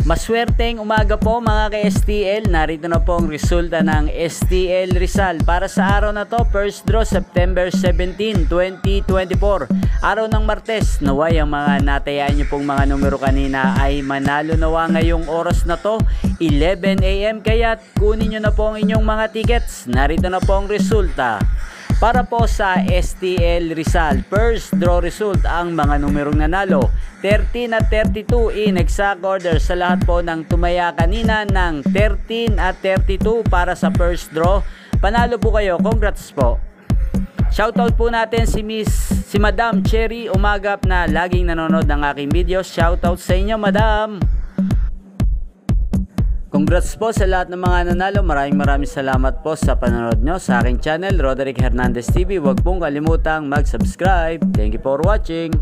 Maswerteng umaga po mga ka-STL. Narito na po ang resulta ng STL Rizal para sa araw na to, first draw September 17, 2024. Araw ng Martes. Naway ang mga natayaan nyo pong mga numero kanina ay manalo nawa ngayong oras na to, 11 AM. Kaya kunin nyo na po ang inyong mga tickets. Narito na po ang resulta. Para po sa STL Rizal, first draw result ang mga numerong nanalo 13 at 32 in exact order sa lahat po ng tumaya kanina ng 13 at 32 para sa first draw. Panalo po kayo, congrats po. Shoutout po natin si Madam Cherry Umagap na laging nanonood ng aking videos. Shoutout sa inyo, Madam. Congrats po sa lahat ng mga nanalo. Maraming salamat po sa panonood nyo sa aking channel, Roderick Hernandez TV. Huwag pong kalimutang mag-subscribe. Thank you for watching.